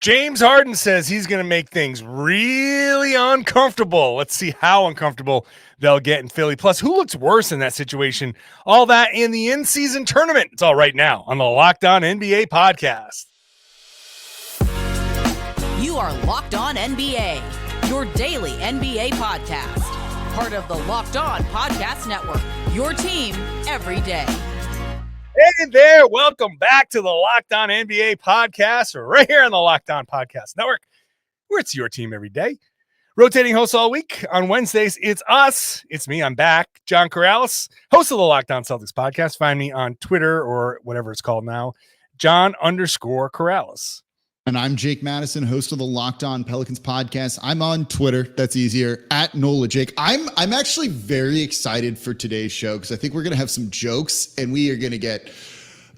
James Harden says he's going to make things really uncomfortable. Let's see how uncomfortable they'll get in Philly. Plus, who looks worse in that situation? All that in the in-season tournament. It's all right now on the Locked On NBA podcast. You are Locked On NBA, your daily NBA podcast. Part of the Locked On Podcast Network, your team every day. Hey there, welcome back to the Locked On NBA podcast, right here on the Locked On Podcast Network, where it's your team every day. Rotating hosts all week. On Wednesdays, it's us. It's me, I'm back. John Karalis, host of the Locked On Celtics podcast. Find me on Twitter or whatever it's called now, John_Karalis. And I'm Jake Madison, host of the Locked On Pelicans podcast. I'm on Twitter. That's easier. At Nola Jake. I'm actually very excited for today's show because I think we're going to have some jokes and we are going to get,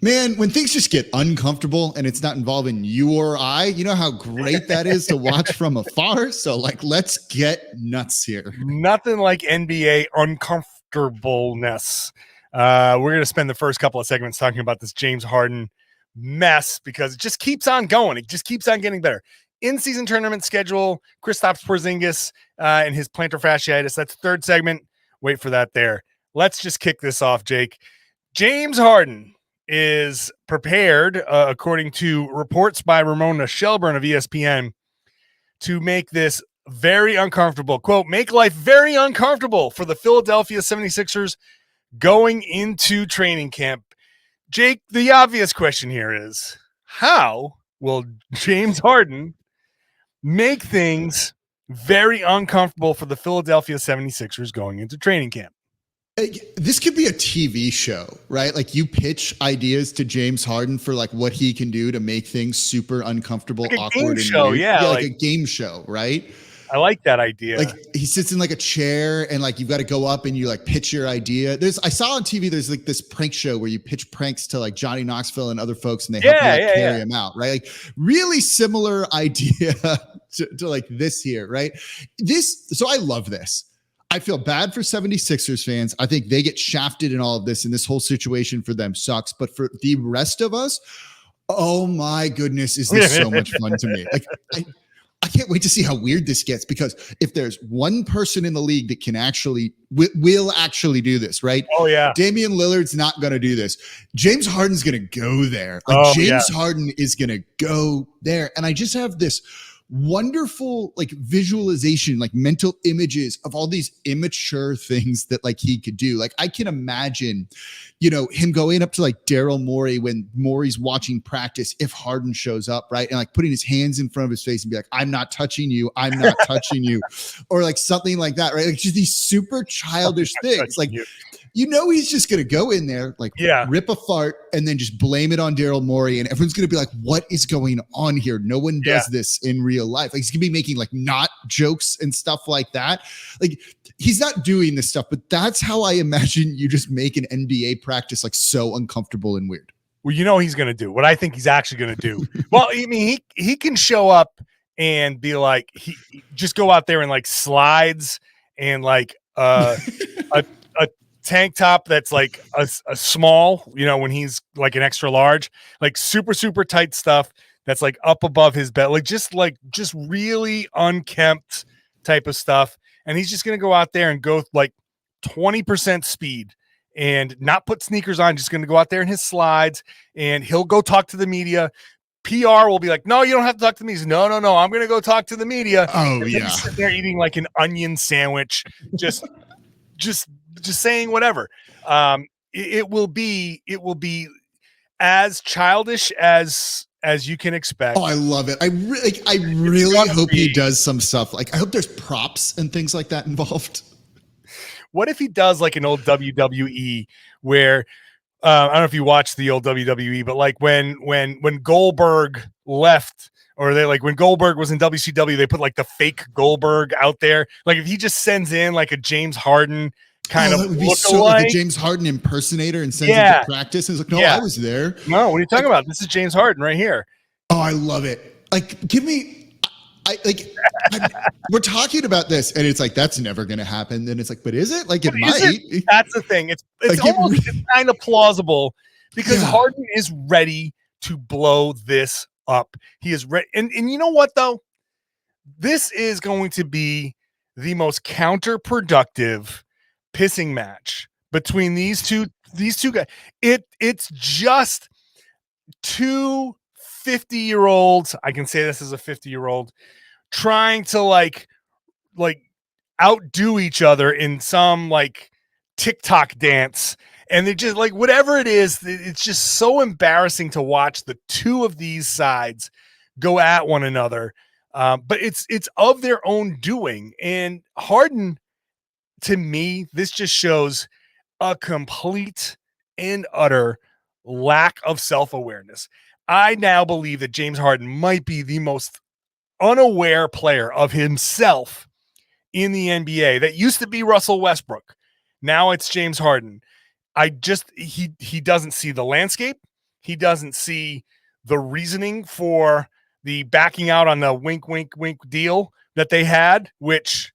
man, when things just get uncomfortable and it's not involving you or I, you know how great that is to watch from afar. So let's get nuts here. Nothing like NBA uncomfortableness. We're going to spend the first couple of segments talking about this James Harden mess because it just keeps on going. It just keeps on getting better. In-season tournament schedule, Kristaps Porzingis and his plantar fasciitis. That's the third segment. Wait for that there. Let's just kick this off, Jake. James Harden is prepared, according to reports by Ramona Shelburne of ESPN, to make this very uncomfortable, quote, make life very uncomfortable for the Philadelphia 76ers going into training camp. Jake, the obvious question here is, how will James Harden make things very uncomfortable for the Philadelphia 76ers going into training camp? This could be a TV show, right? Like you pitch ideas to James Harden for like what he can do to make things super uncomfortable, like awkward, and show, weird. Yeah, like a game show, right? I like that idea. Like he sits in like a chair and like you've got to go up and you like pitch your idea. I saw on TV, there's like this prank show where you pitch pranks to like Johnny Knoxville and other folks and they help you carry him out, right? Like really similar idea to like this here, right? So I love this. I feel bad for 76ers fans. I think they get shafted in all of this and this whole situation for them sucks. But for the rest of us, oh my goodness, is this so much fun to me. Like I can't wait to see how weird this gets because if there's one person in the league that can actually will actually do this, right? Oh yeah. Damian Lillard's not going to do this. James Harden's going to go there. Like James Harden is going to go there. And I just have this wonderful like visualization, like mental images of all these immature things that like he could do. Like I can imagine, him going up to like Daryl Morey when Morey's watching practice if Harden shows up, right? And like putting his hands in front of his face and be like, I'm not touching you. I'm not touching you. Or like something like that, right? Like just these super childish things. Like, he's just going to go in there, like rip a fart and then just blame it on Daryl Morey. And everyone's going to be like, what is going on here? No one does this in real life. Like he's going to be making like not jokes and stuff like that. Like he's not doing this stuff, but that's how I imagine you just make an NBA practice like so uncomfortable and weird. Well, he's going to do what I think he's actually going to do. Well, I mean, he can show up and be like, he just go out there and like slides and like a tank top that's like a small, when he's like an extra large, like super, super tight stuff that's like up above his bed, just really unkempt type of stuff. And he's just going to go out there and go like 20% speed and not put sneakers on, just going to go out there in his slides and he'll go talk to the media. PR will be like, no, you don't have to talk to me. No, I'm going to go talk to the media. Oh, and he's sitting there eating like an onion sandwich, just saying whatever. It will be as childish as you can expect. Oh, I love it. I really hope he does some stuff. Like I hope there's props and things like that involved. What if he does like an old WWE where I don't know if you watched the old WWE, but like when Goldberg left, or they like when Goldberg was in WCW, they put like the fake Goldberg out there. Like if he just sends in like a James Harden kind of would be so like a James Harden impersonator and sends him to practice. And it's like, no, I was there. No, what are you talking about? This is James Harden right here. Oh, I love it. Like, give me. We're talking about this, and it's like that's never going to happen. Then it's like, but is it? Like it might. That's the thing. It's like almost kind of plausible because Harden is ready to blow this up. He is ready. And you know what, though? This is going to be the most counterproductive pissing match between these two guys. It's just two 50-year-olds. I can say this as a 50-year-old trying to like outdo each other in some like TikTok dance. And they just like whatever it is, it's just so embarrassing to watch the two of these sides go at one another. But it's of their own doing. And Harden, to me, this just shows a complete and utter lack of self-awareness. I now believe that James Harden might be the most unaware player of himself in the NBA. That used to be Russell Westbrook. Now it's James Harden. He doesn't see the landscape. He doesn't see the reasoning for the backing out on the wink, wink, wink deal that they had, which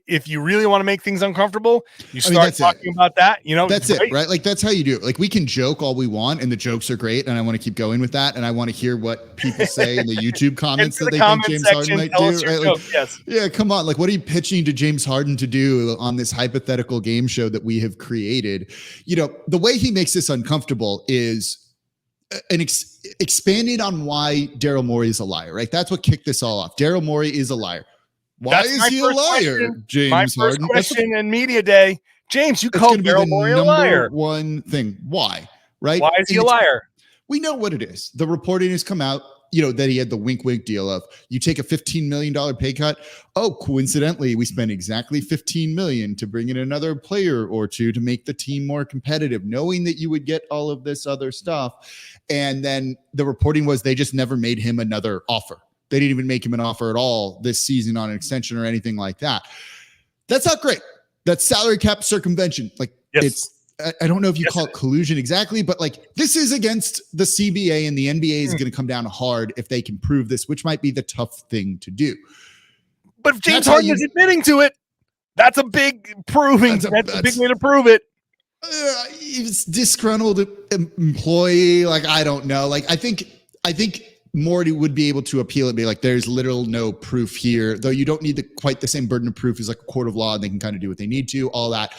if you really want to make things uncomfortable, you start talking about that, that's it, right? Like, that's how you do it. Like, we can joke all we want and the jokes are great. And I want to keep going with that. And I want to hear what people say in the YouTube comments that they think James Harden might do. Right? Like, yes. Yeah, come on. Like, what are you pitching to James Harden to do on this hypothetical game show that we have created? The way he makes this uncomfortable is expanding on why Daryl Morey is a liar, right? That's what kicked this all off. Daryl Morey is a liar. Why is he a liar, James my first Harden? question in media day, James, you called Daryl Morey a liar. One thing. Why? Right? Why is he a liar? We know what it is. The reporting has come out, that he had the wink wink deal of you take a $15 million pay cut. Oh, coincidentally, we spent exactly $15 million to bring in another player or two to make the team more competitive, knowing that you would get all of this other stuff. And then the reporting was they just never made him another offer. They didn't even make him an offer at all this season on an extension or anything like that. That's not great. That's salary cap circumvention. Like, yes. I don't know if you call it collusion exactly, but like, this is against the CBA, and the NBA is going to come down hard if they can prove this, which might be the tough thing to do. But if James Harden is admitting to it, that's a big proving. That's a big way to prove it. He's disgruntled employee. Like, I don't know. Like, I think Morty would be able to appeal and be like, there's literal no proof here, though you don't need quite the same burden of proof as like a court of law, and they can kind of do what they need to, all that.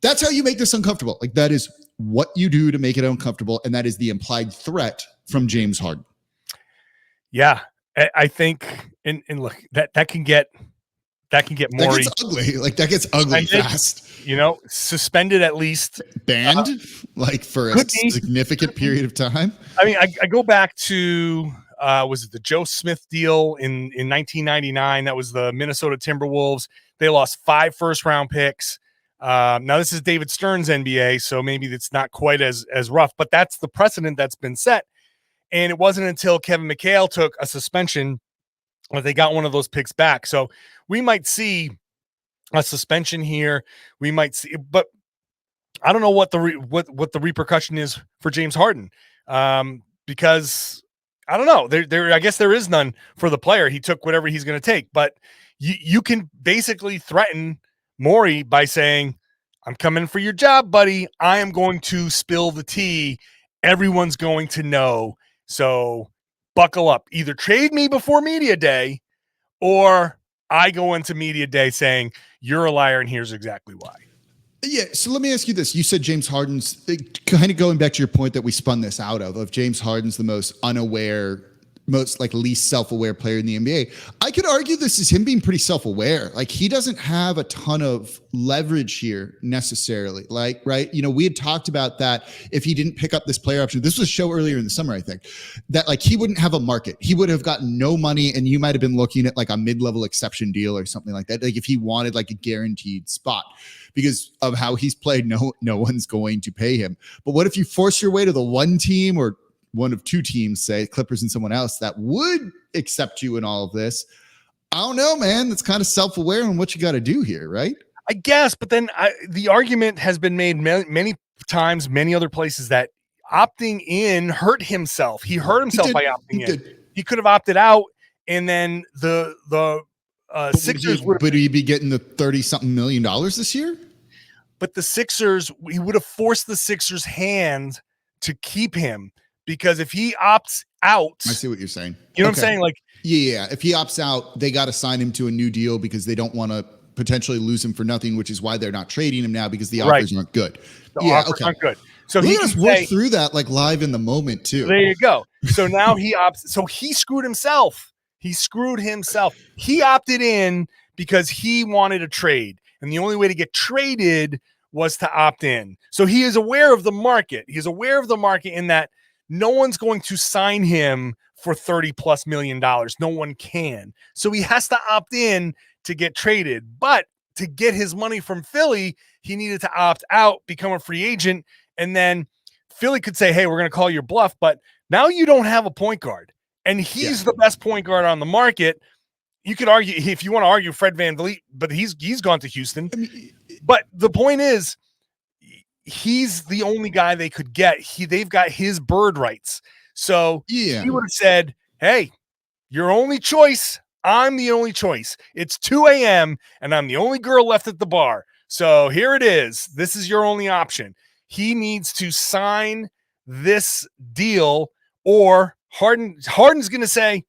That's how you make this uncomfortable. Like, that is what you do to make it uncomfortable. And that is the implied threat from James Harden. Yeah, I think, and look, that can get Morty. That gets ugly. Like, that gets ugly fast. Suspended at least. Banned, for a significant period of time. I mean, I go back to, was it the Joe Smith deal in 1999? That was the Minnesota Timberwolves. They lost 5 first-round picks. Now, this is David Stern's NBA, so maybe it's not quite as rough, but that's the precedent that's been set. And it wasn't until Kevin McHale took a suspension that they got one of those picks back. So we might see a suspension here. We might see, but I don't know what the repercussion is for James Harden, because I don't know. There I guess there is none for the player. He took whatever he's going to take, but you can basically threaten Morey by saying, I'm coming for your job, buddy. I am going to spill the tea. Everyone's going to know. So buckle up. Either trade me before media day, or I go into media day saying you're a liar and here's exactly why. Yeah. So let me ask you this. You said James Harden's, kind of going back to your point that we spun this out of James Harden's the most unaware, most least self-aware player in the NBA. I could argue this is him being pretty self-aware. Like, he doesn't have a ton of leverage here necessarily. Like, right. We had talked about that. If he didn't pick up this player option, this was a show earlier in the summer, I think, that he wouldn't have a market. He would have gotten no money, and you might've been looking at a mid-level exception deal or something like that. Like, if he wanted a guaranteed spot because of how he's played, no one's going to pay him. But what if you force your way to the one team or one of two teams, say Clippers and someone else, that would accept you in all of this? I don't know, man. That's kind of self-aware on what you got to do here, right? I guess, but then the argument has been made many times, many other places, that opting in hurt himself. He hurt himself by opting in. He could have opted out, and then the Sixers would he be getting the $30-something million this year? But the Sixers, he would have forced the Sixers' hand to keep him, because if he opts out, I see what you're saying. You know what I'm saying? Like, yeah, if he opts out, they got to sign him to a new deal because they don't want to potentially lose him for nothing, which is why they're not trading him now because the offers aren't good. The offers aren't good. So he can work through that like live in the moment too. There you go. So now he opts. So he screwed himself. He opted in because he wanted a trade. And the only way to get traded was to opt in. So he is aware of the market. He's aware of the market in that no one's going to sign him for $30+ million. No one can. So he has to opt in to get traded. But to get his money from Philly, he needed to opt out, become a free agent, and then Philly could say, hey, we're going to call your bluff, but now you don't have a point guard. And he's the best point guard on the market. You could argue, if you want to argue, Fred VanVleet, but he's gone to Houston. But the point is, he's the only guy they could get. They've got his bird rights. So he would have said, hey, your only choice, I'm the only choice. It's 2 a.m. and I'm the only girl left at the bar. So here it is. This is your only option. He needs to sign this deal, or Harden's going to say,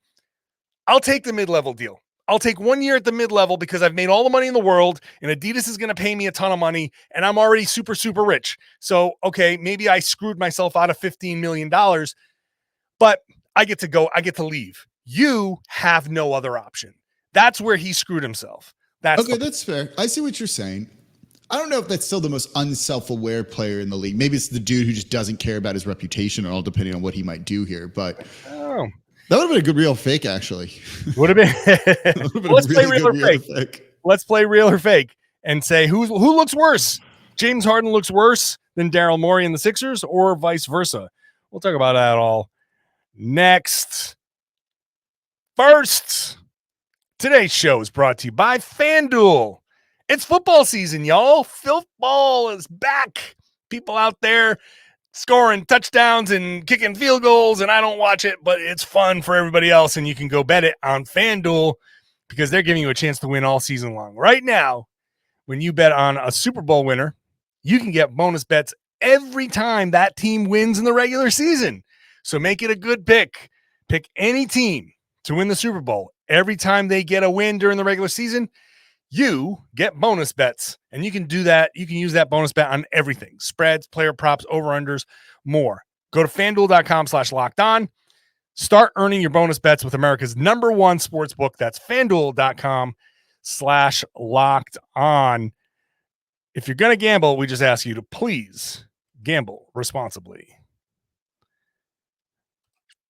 I'll take the mid-level deal. I'll take 1 year at the mid-level because I've made all the money in the world and Adidas is going to pay me a ton of money and I'm already super, super rich. So, okay, maybe I screwed myself out of $15 million, but I get to go. I get to leave. You have no other option. That's where he screwed himself. That's fair. I see what you're saying. I don't know if that's still the most unself-aware player in the league. Maybe it's the dude who just doesn't care about his reputation at all, depending on what he might do here. But that would have been a good real fake, actually. Would have been. Let's play real or fake. Let's play real or fake and say who looks worse. James Harden looks worse than Daryl Morey and the Sixers, or vice versa. We'll talk about that all next. First, today's show is brought to you by FanDuel. It's football season, y'all. Football is back. People out there scoring touchdowns and kicking field goals, and I don't watch it, but it's fun for everybody else, and you can go bet it on FanDuel because they're giving you a chance to win all season long. Right now, when you bet on a Super Bowl winner, you can get bonus bets every time that team wins in the regular season. So make it a good pick. Pick any team to win the Super Bowl. Every time they get a win during the regular season, you get bonus bets, and you can do that. You can use that bonus bet on everything: spreads, player props, over-unders, more. Go to FanDuel.com/lockedon. Start earning your bonus bets with America's #1 sports book. That's FanDuel.com/lockedon. If you're going to gamble, we just ask you to please gamble responsibly.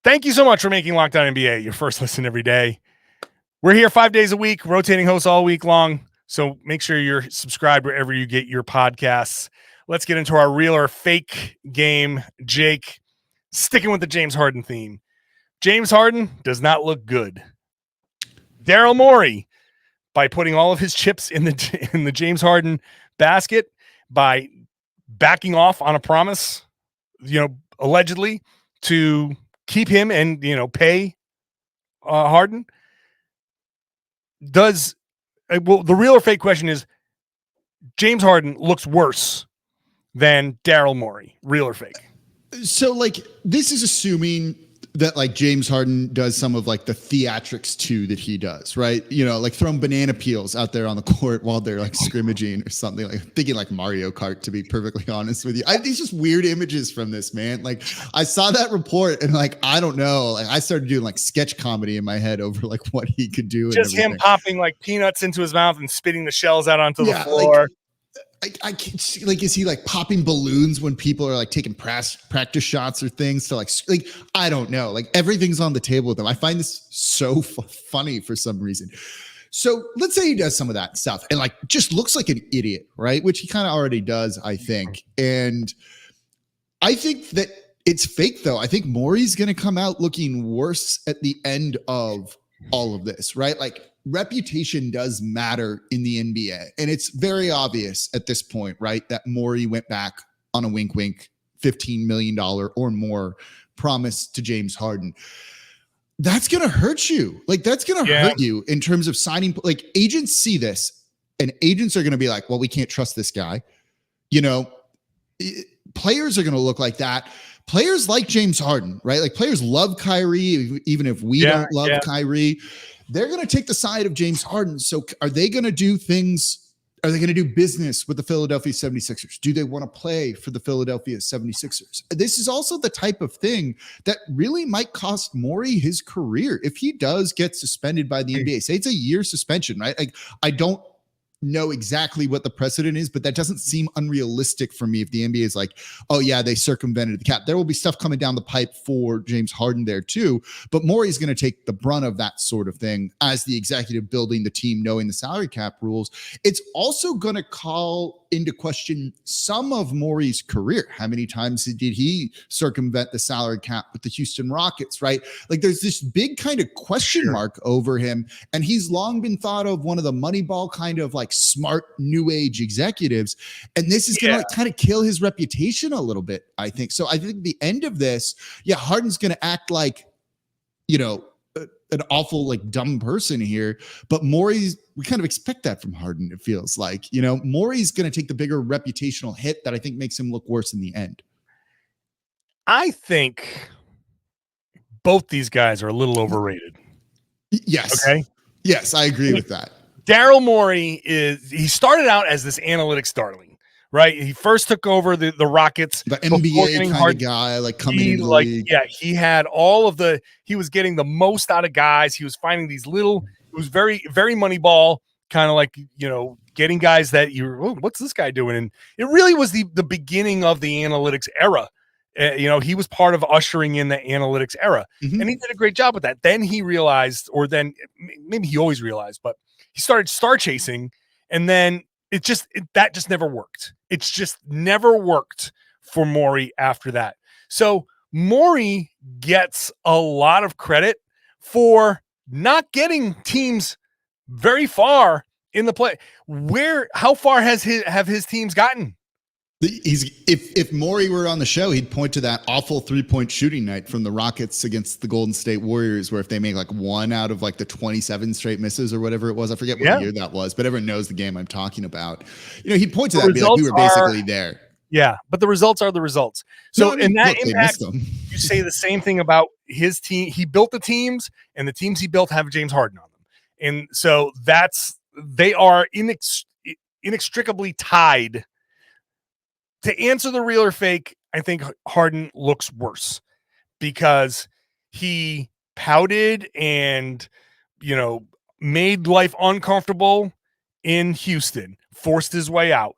Thank you so much for making Locked On NBA your first listen every day. We're here 5 days a week, rotating hosts all week long. So make sure you're subscribed wherever you get your podcasts. Let's get into our real or fake game. Jake, sticking with the James Harden theme. James Harden does not look good. Daryl Morey, by putting all of his chips in the James Harden basket, by backing off on a promise, allegedly to keep him and, pay Harden. The real or fake question is, James Harden looks worse than Daryl Morey. Real or fake? So, this is assuming that, James Harden does some of, the theatrics, too, that he does, right? Throwing banana peels out there on the court while they're, scrimmaging or something. Thinking, Mario Kart, to be perfectly honest with you. I have these just weird images from this, man. I saw that report, and, I don't know. I started doing, sketch comedy in my head over, what he could do. Just him popping, peanuts into his mouth and spitting the shells out onto the floor. I can't see, is he popping balloons when people are taking practice shots or things to I don't know, everything's on the table with him. I find this so funny for some reason. So let's say he does some of that stuff and just looks like an idiot, right? Which he kind of already does, I think. And I think that it's fake though. I think Morey's going to come out looking worse at the end of all of this, right? Reputation does matter in the NBA. And it's very obvious at this point, right, that Morey went back on a wink, $15 million or more promise to James Harden. That's going to hurt you. That's going to hurt you in terms of signing. Agents see this, and agents are going to be well, we can't trust this guy. Players are going to look like that. players like James Harden, right? Like players love Kyrie, even if we don't love Kyrie. They're going to take the side of James Harden. So are they going to do things? Are they going to do business with the Philadelphia 76ers? Do they want to play for the Philadelphia 76ers? This is also the type of thing that really might cost Morey his career. If he does get suspended by the NBA, say it's a year suspension, right? Like, I don't know exactly what the precedent is, but that doesn't seem unrealistic for me. If the NBA is like, oh yeah, they circumvented the cap, there will be stuff coming down the pipe for James Harden there too. But Morey's going to take the brunt of that sort of thing as the executive building the team, knowing the salary cap rules. It's also going to call into question some of Morey's career. How many times did he circumvent the salary cap with the Houston Rockets, right? Like there's this big kind of question mark over him. And he's long been thought of one of the Moneyball kind of like smart new age executives. And this is going to kind of kill his reputation a little bit, I think. So I think the end of this, Harden's going to act like, an awful, like dumb person here, but we kind of expect that from Harden. It feels like, Morey's going to take the bigger reputational hit that I think makes him look worse in the end. I think both these guys are a little overrated. Yes. Okay. Yes, I agree with that. Daryl Morey he started out as this analytics darling. Right, he first took over the Rockets, the NBA kind of guy, like coming in the league. Yeah, he had he was getting the most out of guys. He was finding these little. It was very, very Moneyball, kind of like getting guys that what's this guy doing? And it really was the beginning of the analytics era. He was part of ushering in the analytics era, and he did a great job with that. Then he realized, maybe he always realized, but he started star chasing, and then that just never worked. It's just never worked for Morey after that. So Morey gets a lot of credit for not getting teams very far in the play. How far have his teams gotten? If Morey were on the show, he'd point to that awful 3-point shooting night from the Rockets against the Golden State Warriors, where if they make like one out of like the 27 straight misses or whatever it was, I forget what year that was, but everyone knows the game I'm talking about. He'd point to that and be like, we were basically there. Yeah, but the results are the results. So in that impact, you say the same thing about his team. He built the teams, and the teams he built have James Harden on them. And so they are inextricably tied. To answer the real or fake, I think Harden looks worse because he pouted and, made life uncomfortable in Houston, forced his way out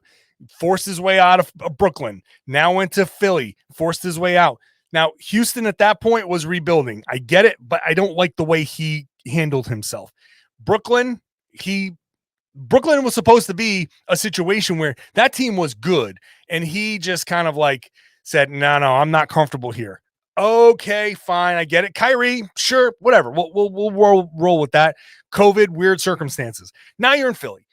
of Brooklyn, now went to Philly, forced his way out. Now, Houston at that point was rebuilding. I get it, but I don't like the way he handled himself. Brooklyn was supposed to be a situation where that team was good, and he just kind of like said, no, I'm not comfortable here. Okay, fine, I get it. Kyrie, sure, whatever. We'll roll with that. COVID, weird circumstances. Now you're in Philly.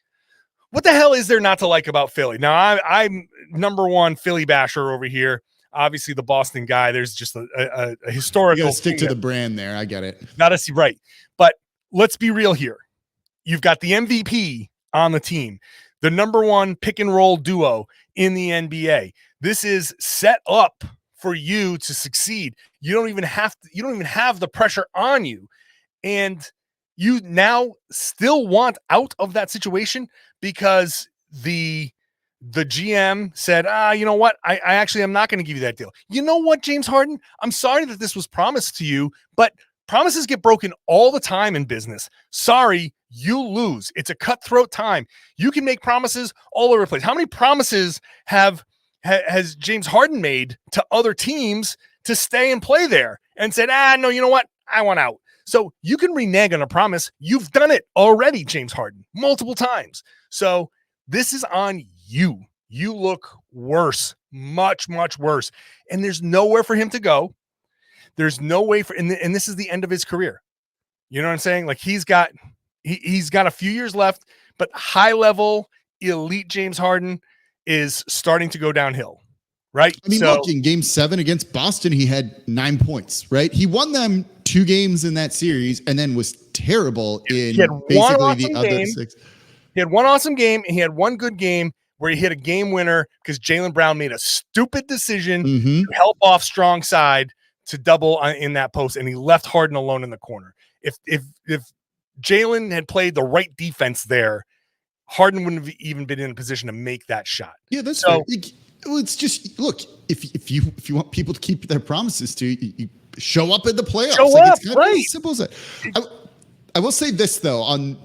What the hell is there not to like about Philly? Now I'm number one Philly basher over here. Obviously, the Boston guy. There's just a historical. You gotta stick to the brand there. I get it. Gotta see right, but let's be real here. You've got the MVP on the team, the number one pick and roll duo in the NBA. This is set up for you to succeed. You don't even have the pressure on you. And you now still want out of that situation because the GM said, you know what? I actually am not going to give you that deal. You know what, James Harden? I'm sorry that this was promised to you, but promises get broken all the time in business. Sorry, you lose. It's a cutthroat time. You can make promises all over the place. How many promises has James Harden made to other teams to stay and play there and said, no, you know what? I want out. So you can renege on a promise. You've done it already, James Harden, multiple times. So this is on you. You look worse, much, much worse. And there's nowhere for him to go. There's no way and this is the end of his career. You know what I'm saying? Like he's got a few years left, but high level elite James Harden is starting to go downhill, right? I mean, look, in game 7 against Boston, he had 9 points, right? He won them 2 games in that series and then was terrible in basically the other 6. He had one awesome game and he had one good game, where he hit a game winner because Jaylen Brown made a stupid decision Mm-hmm. to help off strong side to double in that post, and he left Harden alone in the corner. If Jaylen had played the right defense there, Harden wouldn't have even been in a position to make that shot. Yeah, that's so. It's just, look, if you want people to keep their promises to you show up in the playoffs. It's kind of as simple as that. I will say this though, on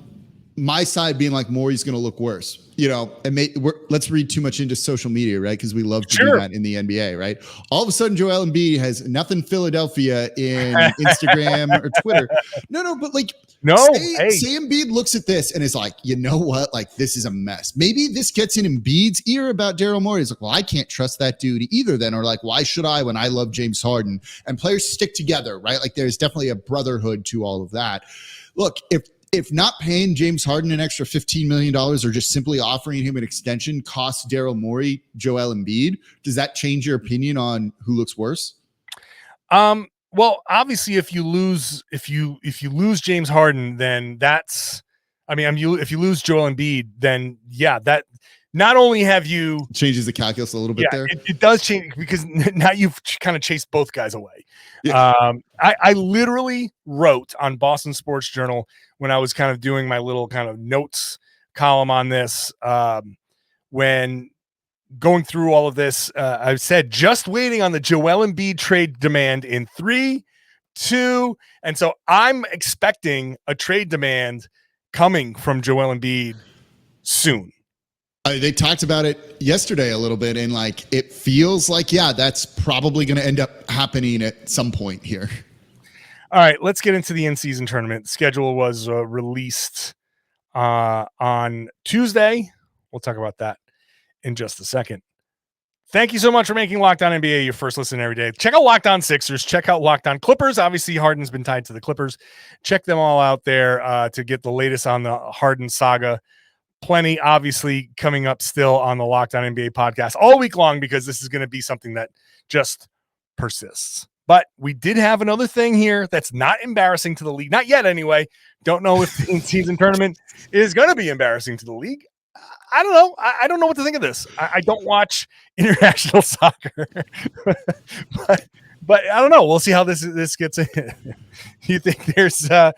my side being like Morey's going to look worse, and let's read too much into social media, right? Because we love to do that in the NBA, right? All of a sudden, Joel Embiid has nothing Philadelphia in Instagram or Twitter. No, but like, say Embiid looks at this and is like, you know what? Like, this is a mess. Maybe this gets in Embiid's ear about Daryl Morey. He's like, well, I can't trust that dude either then. Or like, why should I when I love James Harden? And players stick together, right? Like, there's definitely a brotherhood to all of that. Look, if not paying James Harden an extra $15 million or just simply offering him an extension costs Daryl Morey Joel Embiid, does that change your opinion on who looks worse? Well, obviously, if you lose James Harden, then if you lose Joel Embiid, then that not only have you changes the calculus a little bit there. It does change because now you've kind of chased both guys away. Yeah. I literally wrote on Boston Sports Journal when I was kind of doing my little kind of notes column on this, when going through all of this, I said, just waiting on the Joel Embiid trade demand in 3, 2. And so I'm expecting a trade demand coming from Joel Embiid soon. They talked about it yesterday a little bit, and like it feels like, that's probably going to end up happening at some point here. All right, let's get into the in-season tournament. Schedule was released on Tuesday. We'll talk about that in just a second. Thank you so much for making Locked On NBA your first listen every day. Check out Locked On Sixers. Check out Locked On Clippers. Obviously, Harden's been tied to the Clippers. Check them all out there to get the latest on the Harden saga. Plenty, obviously, coming up still on the Locked On NBA podcast all week long, because this is going to be something that just persists. But we did have another thing here that's not embarrassing to the league. Not yet, anyway. Don't know if the in-season tournament is going to be embarrassing to the league. I don't know. I don't know what to think of this. I don't watch international soccer. But I don't know. We'll see how this gets in. You think there's a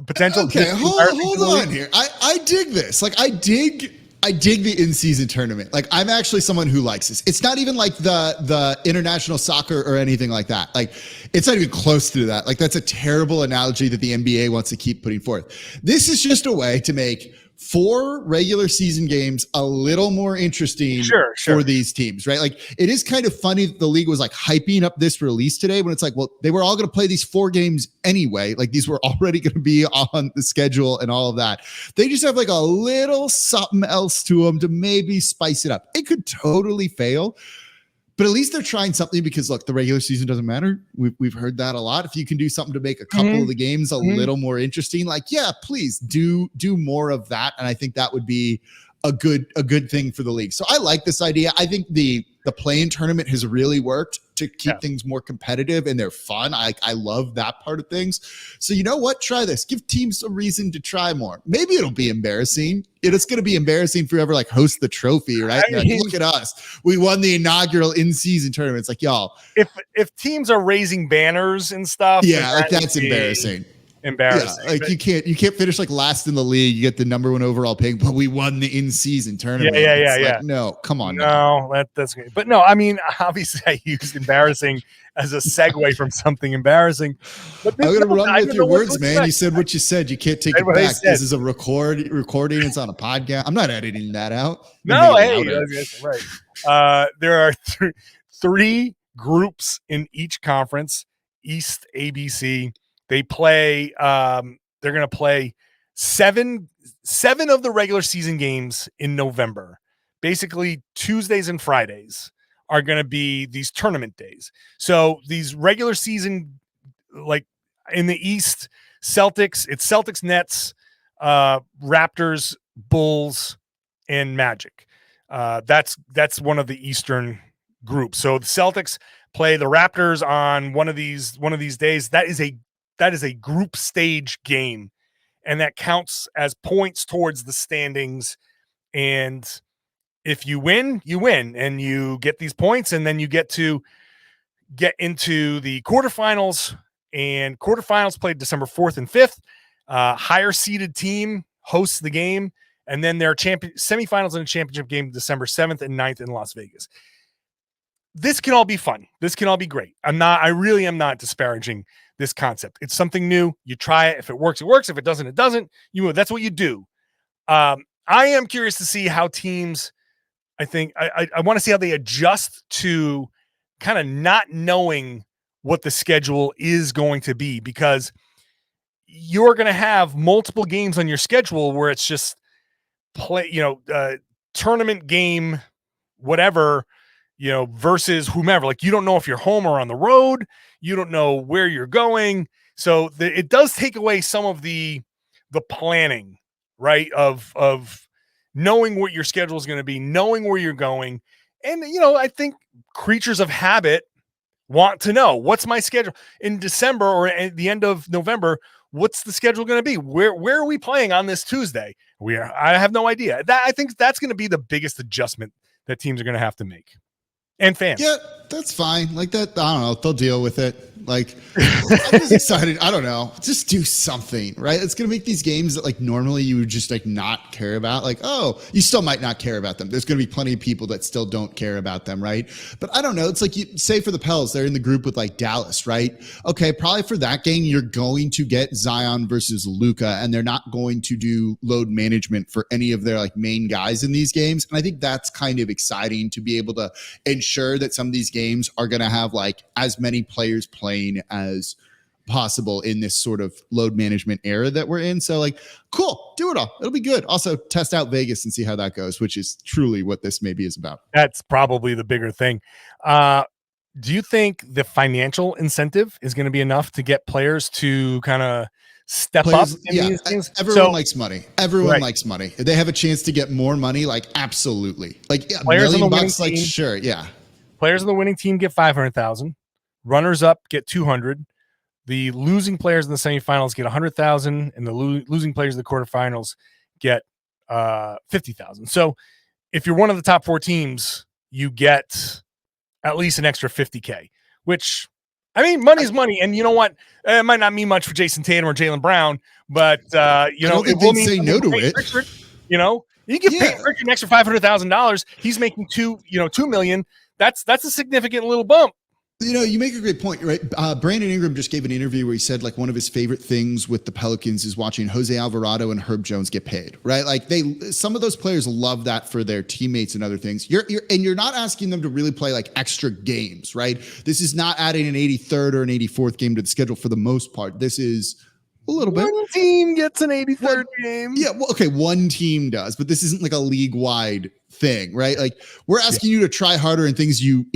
potential? Okay, hold on here. I dig this. Like, I dig the in-season tournament. Like, I'm actually someone who likes this. It's not even like the international soccer or anything like that. Like, it's not even close to that. Like, that's a terrible analogy that the NBA wants to keep putting forth. This is just a way to make 4 regular season games a little more interesting for these teams, right? Like, it is kind of funny that the league was like hyping up this release today when it's like, well, they were all going to play these 4 games anyway. Like, these were already going to be on the schedule and all of that. They just have like a little something else to them to maybe spice it up. It could totally fail, but at least they're trying something, because look, the regular season doesn't matter. We've heard that a lot. If you can do something to make a couple of the games a little more interesting, like, please do more of that. And I think that would be a good thing for the league. So I like this idea. I think the play-in tournament has really worked to keep things more competitive, and they're fun. I love that part of things. So you know what? Try this. Give teams a reason to try more. Maybe it'll be embarrassing. It's going to be embarrassing for whoever like host the trophy, right? Look at us. We won the inaugural in-season tournament. It's like, y'all. If teams are raising banners and stuff, that's embarrassing. Embarrassing. Yeah, like you can't finish like last in the league. You get the number 1 overall pick, but we won the in-season tournament. Yeah. Like, no, come on. No, that's great. But no, I mean, obviously, I used embarrassing as a segue from something embarrassing. But I'm gonna run with your words, man. You said what you said. You can't take it back. This is a recording. It's on a podcast. I'm not editing that out. No, hey, that's right. There are 3 groups in each conference. East ABC. They play. They're going to play 7 of the regular season games in November. Basically, Tuesdays and Fridays are going to be these tournament days. So these regular season, like in the East, it's Celtics, Nets, Raptors, Bulls, and Magic. That's one of the Eastern groups. So the Celtics play the Raptors on one of these days. That is a group stage game, and that counts as points towards the standings. And if you win, you win, and you get these points, and then you get into the quarterfinals, and quarterfinals played December 4th and 5th. Higher seeded team hosts the game, and then there are semifinals and a championship game December 7th and 9th in Las Vegas. This can all be fun. This can all be great. I really am not disparaging this concept. It's something new. You try it. If it works, it works. If it doesn't, it doesn't. That's what you do. I am curious to see how teams, I think I want to see how they adjust to kind of not knowing what the schedule is going to be, because you're going to have multiple games on your schedule where it's just tournament game, whatever, versus whomever. Like, you don't know if you're home or on the road. You don't know where you're going. So it does take away some of the planning, right? Of knowing what your schedule is going to be, knowing where you're going. And, I think creatures of habit want to know, what's my schedule in December or at the end of November? What's the schedule going to be? Where are we playing on this Tuesday? I have no idea. I think that's going to be the biggest adjustment that teams are going to have to make. And fans. Yeah, that's fine. Like that, I don't know. They'll deal with it. Like, I'm just excited. I don't know. Just do something, right? It's going to make these games that, like, normally you would just, like, not care about. Like, oh, you still might not care about them. There's going to be plenty of people that still don't care about them, right? But I don't know. It's like, you say for the Pels, they're in the group with, like, Dallas, right? Okay, probably for that game, you're going to get Zion versus Luka, and they're not going to do load management for any of their, like, main guys in these games. And I think that's kind of exciting to be able to ensure that some of these games are going to have, like, as many players playing as possible in this sort of load management era that we're in. So, like, cool, do it all. It'll be good. Also, test out Vegas and see how that goes, which is truly what this maybe is about. That's probably the bigger thing. Do you think the financial incentive is going to be enough to get players to kind of step up in these things? Everyone likes money. Everyone likes money. If they have a chance to get more money, like, absolutely. Like, yeah, players $1 million, like, sure, yeah. Players in the winning team get 500,000. Runners up get 200. The losing players in the semifinals get 100,000, and the losing players in the quarterfinals get 50,000. So if you're one of the top 4 teams, you get at least an extra 50K, which, I mean, money's money. And you know what? It might not mean much for Jason Tatum or Jaylen Brown, but it will mean say no to it. Richard, you give Peyton Richard an extra $500,000. He's making $2 million. That's a significant little bump. You make a great point, right? Brandon Ingram just gave an interview where he said, like, one of his favorite things with the Pelicans is watching Jose Alvarado and Herb Jones get paid, right? Like, some of those players love that for their teammates and other things. You're not asking them to really play, like, extra games, right? This is not adding an 83rd or an 84th game to the schedule for the most part. This is a little bit. One team gets an 83rd game. Yeah, well, okay, one team does, but this isn't like a league-wide thing, right? Like, we're asking you to try harder in games you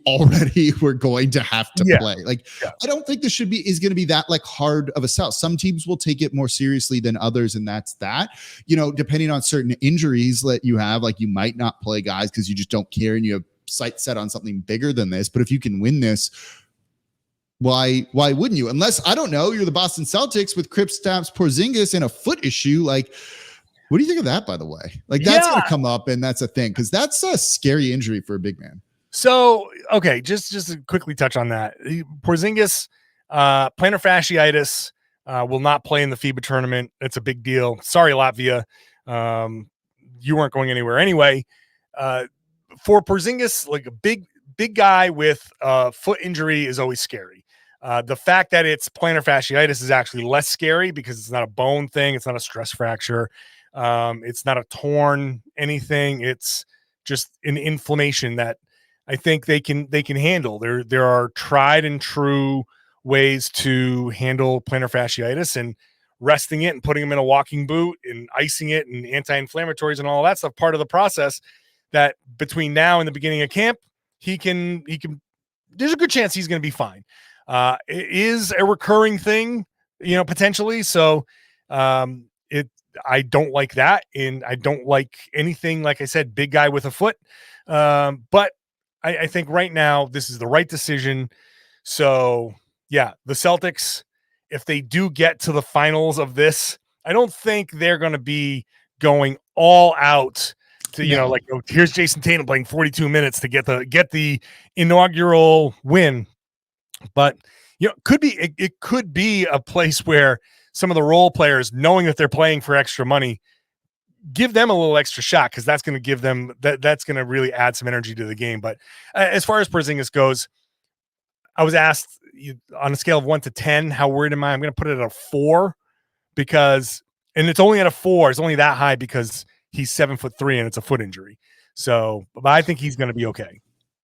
already were going to have to play. Like, I don't think this is going to be that, like, hard of a sell. Some teams will take it more seriously than others, and that's that. Depending on certain injuries that you have, like, you might not play guys because you just don't care and you have sights set on something bigger than this. But if you can win this, why wouldn't you? Unless, I don't know, you're the Boston Celtics with Kristaps Porzingis and a foot issue. Like, what do you think of that, by the way? Like, that's going to come up, and that's a thing, because that's a scary injury for a big man. So, okay, just to quickly touch on that. Porzingis, plantar fasciitis, will not play in the FIBA tournament. It's a big deal. Sorry, Latvia. You weren't going anywhere anyway. For Porzingis, like, a big guy with a foot injury is always scary. The fact that it's plantar fasciitis is actually less scary because it's not a bone thing. It's not a stress fracture. It's not a torn anything. It's just an inflammation that I think they can handle. There are tried and true ways to handle plantar fasciitis, and resting it and putting him in a walking boot and icing it and anti-inflammatories and all that stuff, part of the process that between now and the beginning of camp, he can, there's a good chance he's going to be fine. It is a recurring thing, potentially. So, I don't like that. And I don't like anything, like I said, big guy with a foot. But I think right now this is the right decision. So yeah, the Celtics, if they do get to the finals of this, I don't think they're going to be going all out Here's Jason Tatum playing 42 minutes to get the inaugural win. But it could be a place where some of the role players, knowing that they're playing for extra money, give them a little extra shot, because that's going to give them that's going to really add some energy to the game. But as far as Porzingis goes, I was asked on a scale of 1 to 10, how worried am I? I'm going to put it at a 4, and it's only at a 4. It's only that high because he's 7'3" and it's a foot injury. So, but I think he's going to be okay.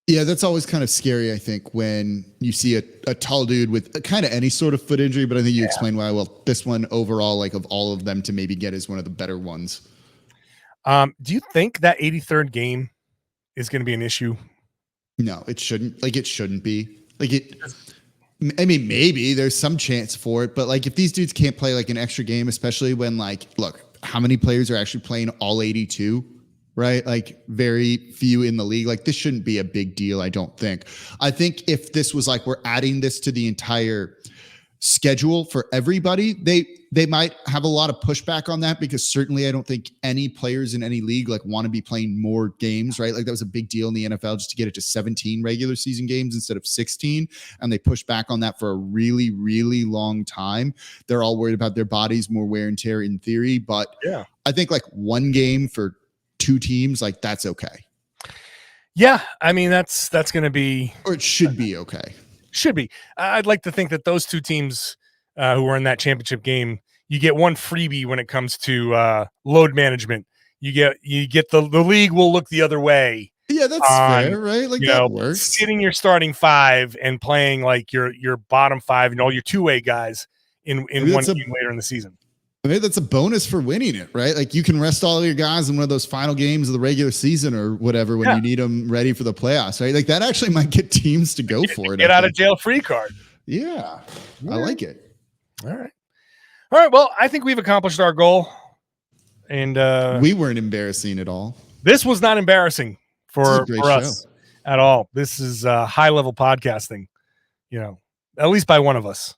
Yeah, that's always kind of scary, I think, when you see a tall dude with kind of any sort of foot injury. But I think you explained why. Well, this one overall, like of all of them, to maybe get is one of the better ones. Do you think that 83rd game is going to be an issue? No, it shouldn't. Like, it shouldn't be. Like, I mean, maybe there's some chance for it, but like if these dudes can't play like an extra game, especially when look, how many players are actually playing all 82? Right? Like very few in the league. Like this shouldn't be a big deal, I don't think. I think if this was like we're adding this to the entire schedule for everybody, they might have a lot of pushback on that, because certainly I don't think any players in any league like want to be playing more games, right? Like that was a big deal in the NFL just to get it to 17 regular season games instead of 16. And they pushed back on that for a really, really long time. They're all worried about their bodies, more wear and tear in theory. But I think like one game for 2 teams, like that's okay. Yeah, I mean that's going to be, or it should be okay. Should be. I'd like to think that those 2 teams who were in that championship game, you get one freebie when it comes to load management. You get the league will look the other way. Yeah, that's fair, right? Like that works. Sitting your starting 5 and playing like your bottom 5 and all your 2-way guys in one game later in the season. Maybe that's a bonus for winning it, right? Like you can rest all your guys in one of those final games of the regular season or whatever when you need them ready for the playoffs, right? Like that actually might get teams to go for it. Get out of jail free card. Yeah, I like it. All right. Well, I think we've accomplished our goal, and we weren't embarrassing at all. This was not embarrassing for us at all. This is high level podcasting, at least by one of us.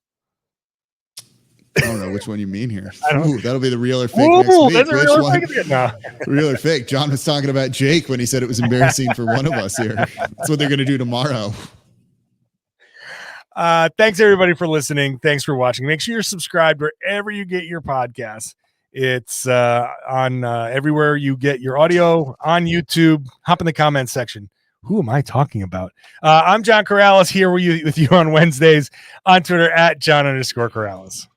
I don't know which one you mean here. That'll be the real or fake next week. That's which real one? No. Real or fake? John was talking about Jake when he said it was embarrassing for one of us here. That's what they're going to do tomorrow. Thanks everybody for listening. Thanks for watching. Make sure you're subscribed wherever you get your podcasts. It's on everywhere you get your audio, on YouTube. Hop in the comments section. Who am I talking about? I'm John Karalis, here with you on Wednesdays, on Twitter at John_Karalis.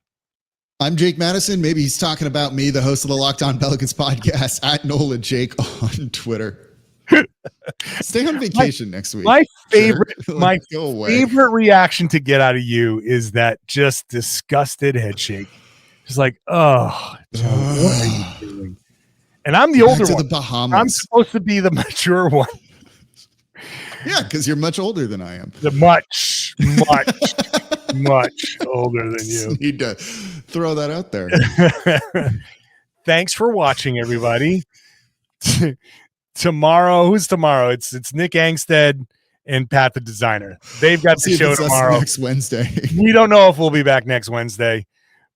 I'm Jake Madison. Maybe he's talking about me, the host of the Locked On Pelicans podcast, at Nola Jake on Twitter. Stay on vacation next week. My favorite reaction to get out of you is that just disgusted head shake. Just like, oh, John, what are you doing? And I'm the older one. The Bahamas. I'm supposed to be the mature one. Yeah, because you're much older than I am. Much older than you. Just need to throw that out there. Thanks for watching, everybody. Who's tomorrow? It's Nick Angstead and Pat the Designer. They've got the show tomorrow. Next Wednesday. We don't know if we'll be back next Wednesday,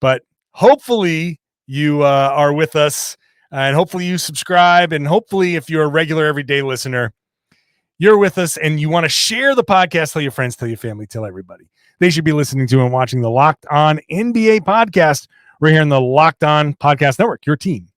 but hopefully you are with us, and hopefully you subscribe, and hopefully if you're a regular everyday listener, you're with us and you want to share the podcast. Tell your friends, tell your family, tell everybody. They should be listening to and watching the Locked On NBA podcast right here in the Locked On Podcast Network, your team